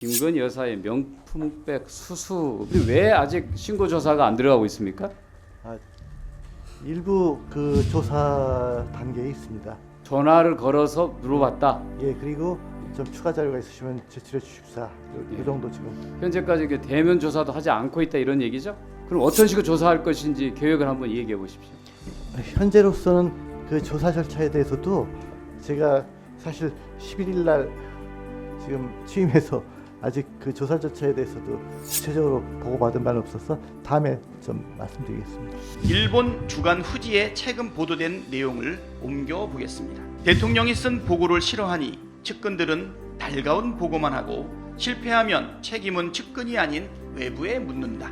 김건희 여사의 명품백 수수이 왜 아직 신고 조사가 안 들어가고 있습니까? 일부 그 조사 단계에 있습니다. 전화를 걸어서 물어봤다. 예, 그리고 좀 추가 자료가 있으시면 제출해 주십사. 이 정도 지금. 현재까지 그 대면 조사도 하지 않고 있다 이런 얘기죠? 그럼 어떤 식으로 조사할 것인지 계획을 한번 얘기해 보십시오. 현재로서는 그 조사 절차에 대해서도 제가 사실 11일 날 지금 취임해서 아직 그 조사 절차에 대해서도 구체적으로 보고받은 바는 없어서 다음에 좀 말씀드리겠습니다. 일본 주간 후지에 최근 보도된 내용을 옮겨보겠습니다. 대통령이 쓴 보고를 싫어하니 측근들은 달가운 보고만 하고 실패하면 책임은 측근이 아닌 외부에 묻는다.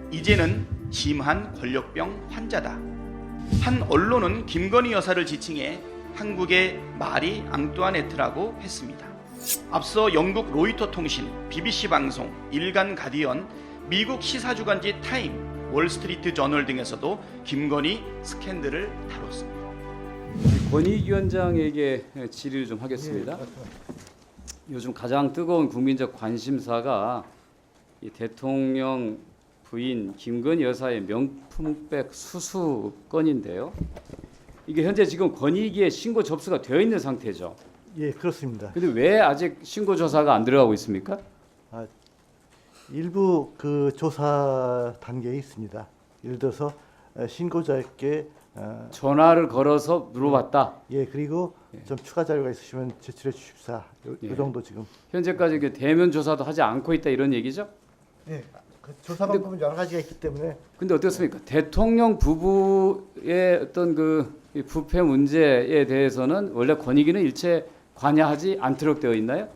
이제는 심한 권력병 환자다. 한 언론은 김건희 여사를 지칭해 한국의 마리 앙뚜아네트라고 했습니다. 앞서 영국 로이터 통신, BBC 방송, 일간 가디언, 미국 시사주간지 타임, 월스트리트 저널 등에서도 김건희 스캔들을 다뤘습니다. 권익위원장에게 질의를 좀 하겠습니다. 요즘 가장 뜨거운 국민적 관심사가 이 대통령 부인 김건희 여사의 명품백 수수 건인데요. 이게 현재 지금 권익위에 신고 접수가 되어 있는 상태죠. 예, 그렇습니다. 근데 왜 아직 신고 조사가 안 들어가고 있습니까? 일부 그 조사 단계에 있습니다. 예를 들어서 신고자에게 전화를 걸어서 물어봤다. 예, 그리고 좀 추가 자료가 있으시면 제출해 주십사. 이 정도 지금. 현재까지 그 대면 조사도 하지 않고 있다 이런 얘기죠? 예, 그 조사 방법은 여러 가지가 있기 때문에. 근데 어떻습니까? 대통령 부부의 어떤 그 부패 문제에 대해서는 원래 권익위는 일체 관여하지 않도록 되어 있나요?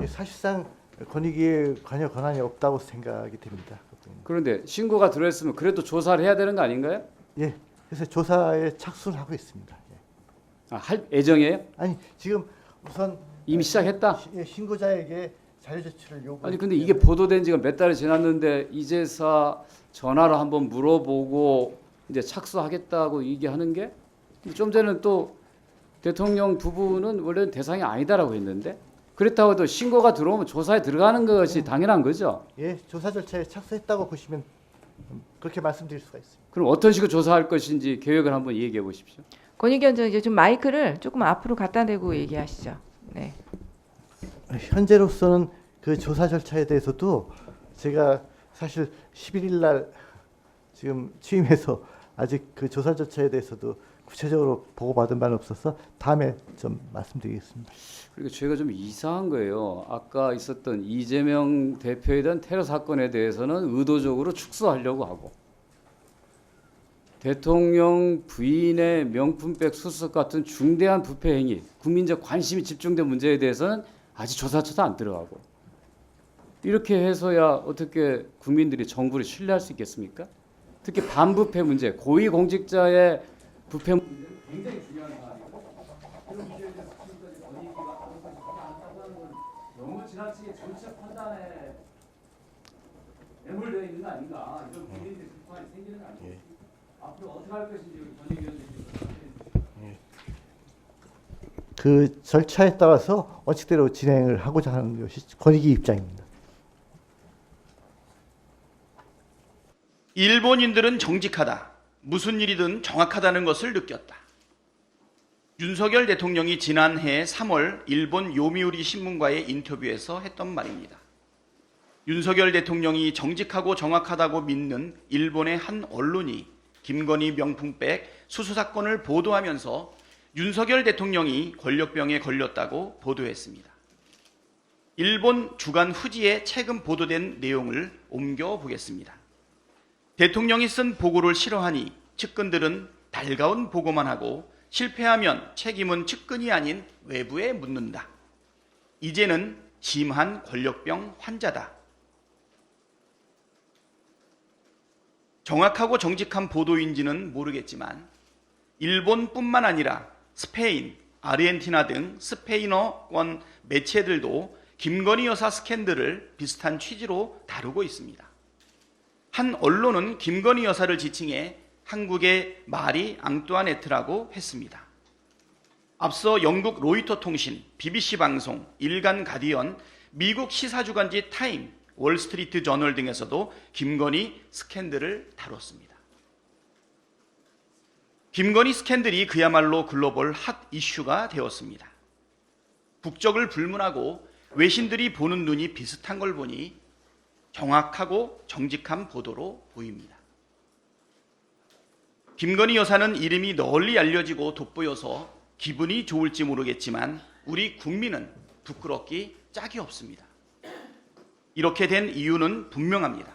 예, 사실상 권익위에 관여 권한이 없다고 생각이 됩니다. 그런데 신고가 들어있으면 그래도 조사를 해야 되는 거 아닌가요? 예, 그래서 조사에 착수를 하고 있습니다. 예. 할 예정이에요? 아니 지금 우선 이미 시작했다? 신고자에게 자료 제출을 요구. 아니 근데 이게 보도된 지가 몇 달이 지났는데 이제서 전화로 한번 물어보고 이제 착수하겠다고 얘기하는 게 좀 전에는 또 대통령 부부는 원래는 대상이 아니다라고 했는데 그렇다고 해도 신고가 들어오면 조사에 들어가는 것이 당연한 거죠. 예, 조사 절차에 착수했다고 보시면 그렇게 말씀드릴 수가 있습니다. 그럼 어떤 식으로 조사할 것인지 계획을 한번 얘기해 보십시오. 권익위원장 이제 좀 마이크를 조금 앞으로 갖다 대고 얘기하시죠. 네. 현재로서는 그 조사 절차에 대해서도 제가 사실 11일 날 지금 취임해서 아직 그 조사 절차에 대해서도 구체적으로 보고받은 바는 없어서 다음에 좀 말씀드리겠습니다. 그리고 저희가 좀 이상한 거예요. 아까 있었던 이재명 대표에 대한 테러 사건에 대해서는 의도적으로 축소하려고 하고 대통령 부인의 명품백 수수 같은 중대한 부패 행위, 국민적 관심이 집중된 문제에 대해서는 아직 조사처도 안 들어가고 이렇게 해서야 어떻게 국민들이 정부를 신뢰할 수 있겠습니까? 특히 반부패 문제, 고위공직자의 부패 문제는 굉장히 중요한 사안이고 그런 문제에 대해서 지금까지 권익위가 아무것도 하지 않았다고 하는 건 너무 지나치게 정책 판단에 매몰되어 있는 거 아닌가 이런 국민들의 비판이 생기는 거 아닙니까? 앞으로 어떻게 할 것인지 권익위원장님께서 그 절차에 따라서 원칙대로 진행을 하고자 하는 것이 권익위 입장입니다. 일본인들은 정직하다. 무슨 일이든 정확하다는 것을 느꼈다. 윤석열 대통령이 지난해 3월 일본 요미우리 신문과의 인터뷰에서 했던 말입니다. 윤석열 대통령이 정직하고 정확하다고 믿는 일본의 한 언론이 김건희 명품백 수수 사건을 보도하면서 윤석열 대통령이 권력병에 걸렸다고 보도했습니다. 일본 주간 후지에 최근 보도된 내용을 옮겨보겠습니다. 대통령이 쓴 보고를 싫어하니 측근들은 달가운 보고만 하고 실패하면 책임은 측근이 아닌 외부에 묻는다. 이제는 심한 권력병 환자다. 정확하고 정직한 보도인지는 모르겠지만 일본뿐만 아니라 스페인, 아르헨티나 등 스페인어권 매체들도 김건희 여사 스캔들을 비슷한 취지로 다루고 있습니다. 한 언론은 김건희 여사를 지칭해 한국의 마리 앙뚜아네트라고 했습니다. 앞서 영국 로이터 통신, BBC 방송, 일간 가디언, 미국 시사주간지 타임, 월스트리트 저널 등에서도 김건희 스캔들을 다뤘습니다. 김건희 스캔들이 그야말로 글로벌 핫 이슈가 되었습니다. 국적을 불문하고 외신들이 보는 눈이 비슷한 걸 보니 정확하고 정직한 보도로 보입니다. 김건희 여사는 이름이 널리 알려지고 돋보여서 기분이 좋을지 모르겠지만 우리 국민은 부끄럽기 짝이 없습니다. 이렇게 된 이유는 분명합니다.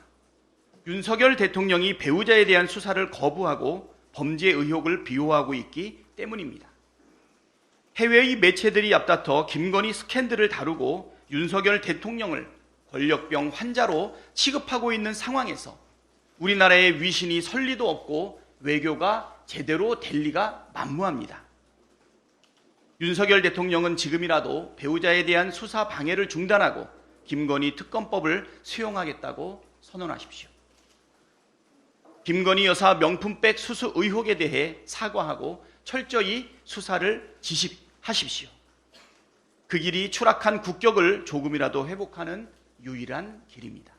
윤석열 대통령이 배우자에 대한 수사를 거부하고 범죄 의혹을 비호하고 있기 때문입니다. 해외의 매체들이 앞다퉈 김건희 스캔들을 다루고 윤석열 대통령을 권력병 환자로 취급하고 있는 상황에서 우리나라의 위신이 설 리도 없고 외교가 제대로 될 리가 만무합니다. 윤석열 대통령은 지금이라도 배우자에 대한 수사 방해를 중단하고 김건희 특검법을 수용하겠다고 선언하십시오. 김건희 여사 명품백 수수 의혹에 대해 사과하고 철저히 수사를 지시하십시오. 그 길이 추락한 국격을 조금이라도 회복하는 유일한 길입니다.